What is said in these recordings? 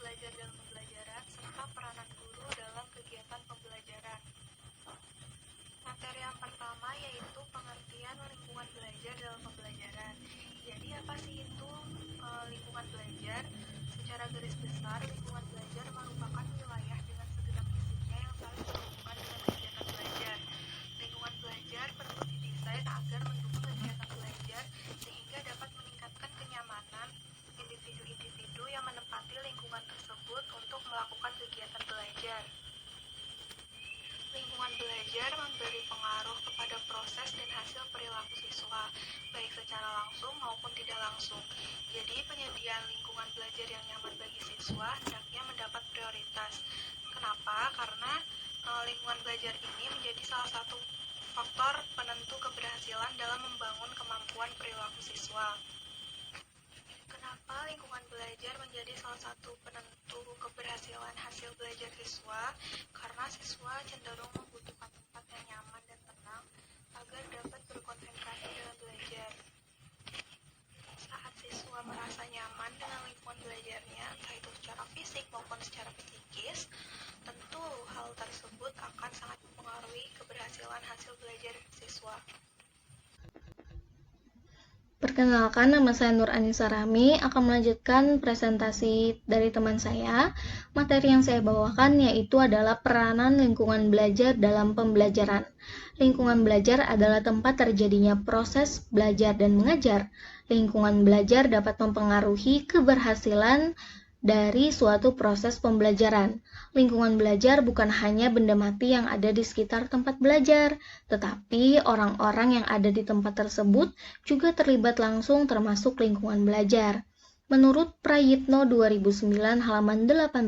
belajar dalam pembelajaran, serta peranan guru dalam kegiatan pembelajaran. Materi yang pertama yaitu pengertian lingkungan belajar dalam pembelajaran. Jadi apa sih itu lingkungan belajar? Secara garis besar, lingkungan belajar merupakan wilayah dengan segenap isinya yang saling berhubungan dengan kegiatan belajar. Lingkungan belajar perlu didesain agar mendukung kegiatan belajar sehingga dapat meningkatkan kenyamanan individu-individu yang menempati lingkungan tersebut untuk melakukan kegiatan belajar. Lingkungan belajar memberi pengaruh kepada proses dan hasil perilaku siswa, baik secara langsung maupun tidak langsung. Jadi, penyediaan lingkungan belajar yang nyaman bagi siswa hendaknya mendapat prioritas. Kenapa? Karena lingkungan belajar ini menjadi salah satu faktor penentu keberhasilan dalam membangun kemampuan perilaku siswa. Kenapa lingkungan belajar menjadi salah satu penentu keberhasilan hasil belajar siswa? Karena siswa cenderung membutuhkan tempat yang nyaman dan tenang agar dapat berkonsentrasi dalam belajar. Saat siswa merasa nyaman dengan lingkungan belajarnya, entah itu secara fisik maupun secara psikis, tentu hal tersebut akan sangat mempengaruhi keberhasilan hasil belajar siswa. Perkenalkan, nama saya Nur Anissa Rahmi, akan melanjutkan presentasi dari teman saya. Materi yang saya bawakan yaitu adalah peranan lingkungan belajar dalam pembelajaran. Lingkungan belajar adalah tempat terjadinya proses belajar dan mengajar. Lingkungan belajar dapat mempengaruhi keberhasilan dari suatu proses pembelajaran. Lingkungan belajar bukan hanya benda mati yang ada di sekitar tempat belajar, tetapi orang-orang yang ada di tempat tersebut juga terlibat langsung termasuk lingkungan belajar. Menurut Prayitno 2009 halaman 18,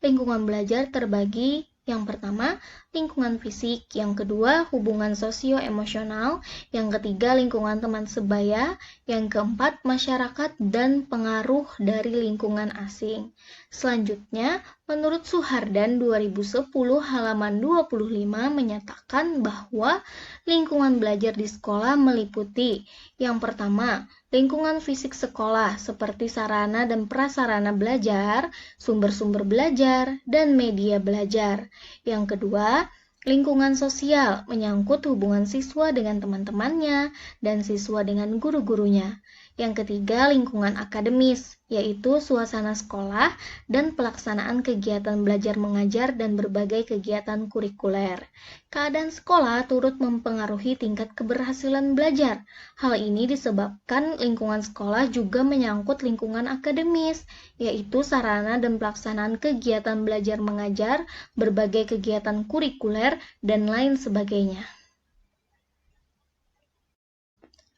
lingkungan belajar terbagi yang pertama, lingkungan fisik, yang kedua, hubungan sosio-emosional, yang ketiga, lingkungan teman sebaya, yang keempat, masyarakat dan pengaruh dari lingkungan asing. Selanjutnya, menurut Suhardan 2010 halaman 25 menyatakan bahwa lingkungan belajar di sekolah meliputi yang pertama, lingkungan fisik sekolah seperti sarana dan prasarana belajar, sumber-sumber belajar, dan media belajar. Yang kedua, lingkungan sosial menyangkut hubungan siswa dengan teman-temannya dan siswa dengan guru-gurunya. Yang ketiga, lingkungan akademis, yaitu suasana sekolah dan pelaksanaan kegiatan belajar mengajar dan berbagai kegiatan kurikuler. Keadaan sekolah turut mempengaruhi tingkat keberhasilan belajar. Hal ini disebabkan lingkungan sekolah juga menyangkut lingkungan akademis, yaitu sarana dan pelaksanaan kegiatan belajar mengajar, berbagai kegiatan kurikuler, dan lain sebagainya.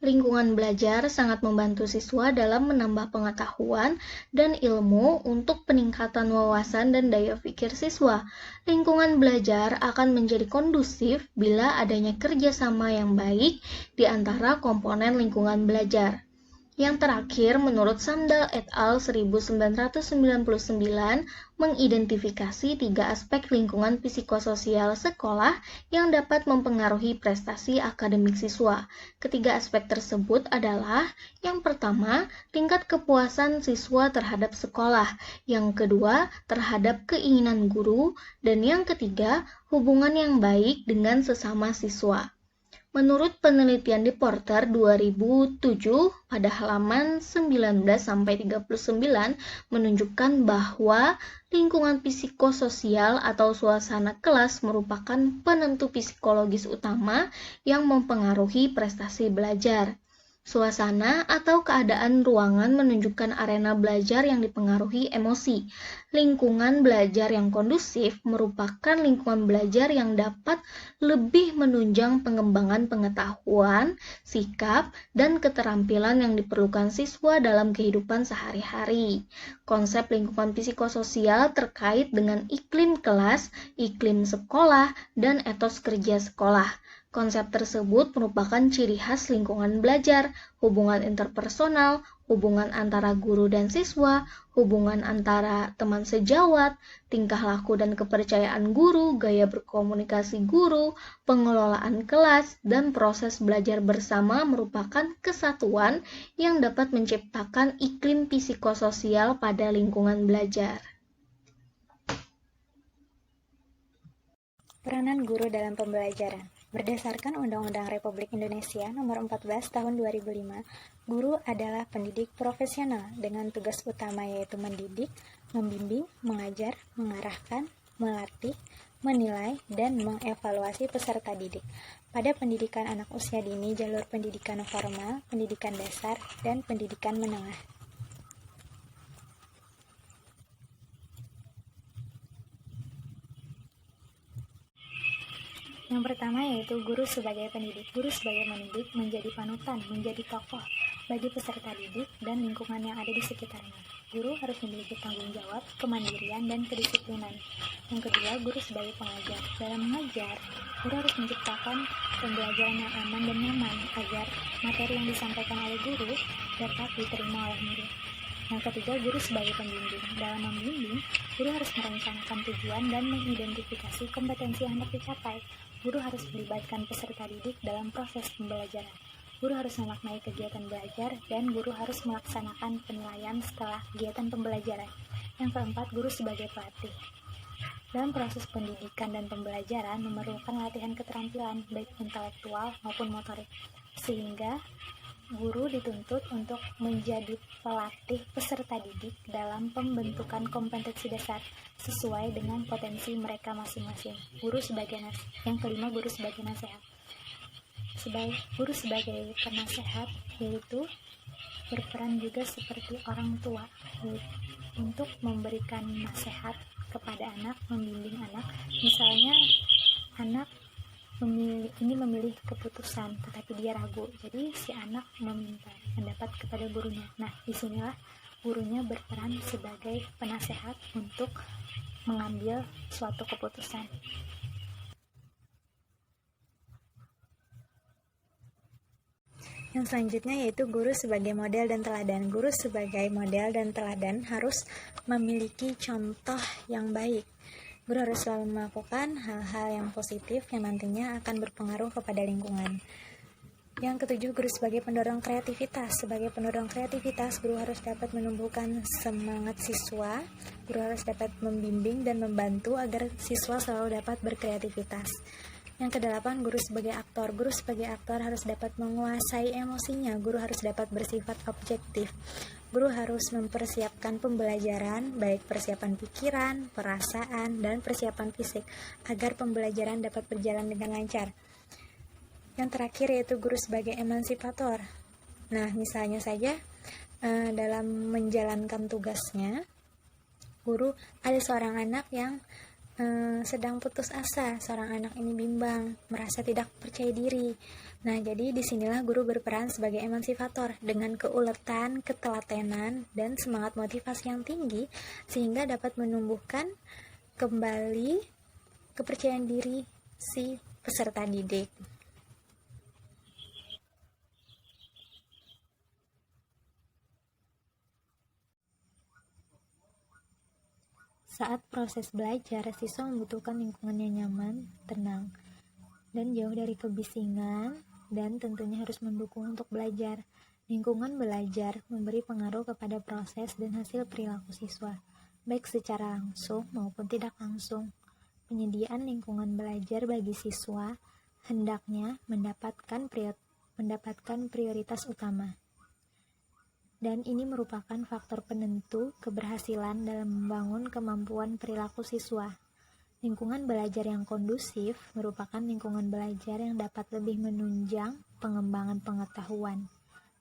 Lingkungan belajar sangat membantu siswa dalam menambah pengetahuan dan ilmu untuk peningkatan wawasan dan daya pikir siswa. Lingkungan belajar akan menjadi kondusif bila adanya kerjasama yang baik di antara komponen lingkungan belajar. Yang terakhir, menurut Samdal et al. 1999, mengidentifikasi 3 aspek lingkungan psikososial sekolah yang dapat mempengaruhi prestasi akademik siswa. Ketiga aspek tersebut adalah, yang pertama, tingkat kepuasan siswa terhadap sekolah, yang kedua, terhadap keinginan guru, dan yang ketiga, hubungan yang baik dengan sesama siswa. Menurut penelitian di Porter 2007 pada halaman 19-39 menunjukkan bahwa lingkungan psikososial atau suasana kelas merupakan penentu psikologis utama yang mempengaruhi prestasi belajar. Suasana atau keadaan ruangan menunjukkan arena belajar yang dipengaruhi emosi. Lingkungan belajar yang kondusif merupakan lingkungan belajar yang dapat lebih menunjang pengembangan pengetahuan, sikap, dan keterampilan yang diperlukan siswa dalam kehidupan sehari-hari. Konsep lingkungan psikososial terkait dengan iklim kelas, iklim sekolah, dan etos kerja sekolah. Konsep tersebut merupakan ciri khas lingkungan belajar, hubungan interpersonal, hubungan antara guru dan siswa, hubungan antara teman sejawat, tingkah laku dan kepercayaan guru, gaya berkomunikasi guru, pengelolaan kelas, dan proses belajar bersama merupakan kesatuan yang dapat menciptakan iklim psikososial pada lingkungan belajar. Peranan guru dalam pembelajaran. Berdasarkan Undang-Undang Republik Indonesia Nomor 14 Tahun 2005, guru adalah pendidik profesional dengan tugas utama yaitu mendidik, membimbing, mengajar, mengarahkan, melatih, menilai, dan mengevaluasi peserta didik. Pada pendidikan anak usia dini, jalur pendidikan formal, pendidikan dasar, dan pendidikan menengah. Yang pertama yaitu guru sebagai pendidik. Guru sebagai pendidik menjadi panutan, menjadi tokoh bagi peserta didik dan lingkungan yang ada di sekitarnya. Guru harus memiliki tanggung jawab, kemandirian, dan kedisiplinan. Yang kedua, guru sebagai pengajar. Dalam mengajar, guru harus menciptakan pembelajaran yang aman dan nyaman agar materi yang disampaikan oleh guru dapat diterima oleh murid. Yang ketiga, guru sebagai pembimbing. Dalam membimbing, guru harus merencanakan tujuan dan mengidentifikasi kompetensi yang hendak dicapai. Guru harus melibatkan peserta didik dalam proses pembelajaran. Guru harus memaknai kegiatan belajar dan guru harus melaksanakan penilaian setelah kegiatan pembelajaran. Yang keempat, guru sebagai pelatih. Dalam proses pendidikan dan pembelajaran memerlukan latihan keterampilan baik intelektual maupun motorik, sehingga guru dituntut untuk menjadi pelatih peserta didik dalam pembentukan kompetensi dasar sesuai dengan potensi mereka masing-masing. Yang kelima, guru sebagai nasihat. Guru sebagai penasehat yaitu berperan juga seperti orang tua untuk memberikan nasihat kepada anak, membimbing anak. Misalnya anak memilih keputusan tetapi dia ragu, jadi si anak meminta pendapat kepada gurunya. Nah, disinilah gurunya berperan sebagai penasehat untuk mengambil suatu keputusan. Yang selanjutnya yaitu guru sebagai model dan teladan. Guru sebagai model dan teladan harus memiliki contoh yang baik. Guru harus selalu melakukan hal-hal yang positif yang nantinya akan berpengaruh kepada lingkungan. Yang ketujuh, guru sebagai pendorong kreativitas. Sebagai pendorong kreativitas, guru harus dapat menumbuhkan semangat siswa. Guru harus dapat membimbing dan membantu agar siswa selalu dapat berkreativitas. Yang kedelapan, guru sebagai aktor. Guru sebagai aktor harus dapat menguasai emosinya. Guru harus dapat bersifat objektif. Guru harus mempersiapkan pembelajaran, baik persiapan pikiran, perasaan, dan persiapan fisik, agar pembelajaran dapat berjalan dengan lancar. Yang terakhir yaitu guru sebagai emansipator. Nah, misalnya saja dalam menjalankan tugasnya, guru ada seorang anak yang sedang putus asa. Seorang anak ini bimbang, merasa tidak percaya diri. Nah, jadi disinilah guru berperan sebagai emansipator dengan keuletan, ketelatenan, dan semangat motivasi yang tinggi sehingga dapat menumbuhkan kembali kepercayaan diri si peserta didik. Saat proses belajar, siswa membutuhkan lingkungan yang nyaman, tenang, dan jauh dari kebisingan, dan tentunya harus mendukung untuk belajar. Lingkungan belajar memberi pengaruh kepada proses dan hasil perilaku siswa, baik secara langsung maupun tidak langsung. Penyediaan lingkungan belajar bagi siswa hendaknya mendapatkan prioritas utama. Dan ini merupakan faktor penentu keberhasilan dalam membangun kemampuan perilaku siswa. Lingkungan belajar yang kondusif merupakan lingkungan belajar yang dapat lebih menunjang pengembangan pengetahuan,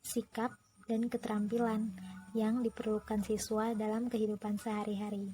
sikap, dan keterampilan yang diperlukan siswa dalam kehidupan sehari-hari.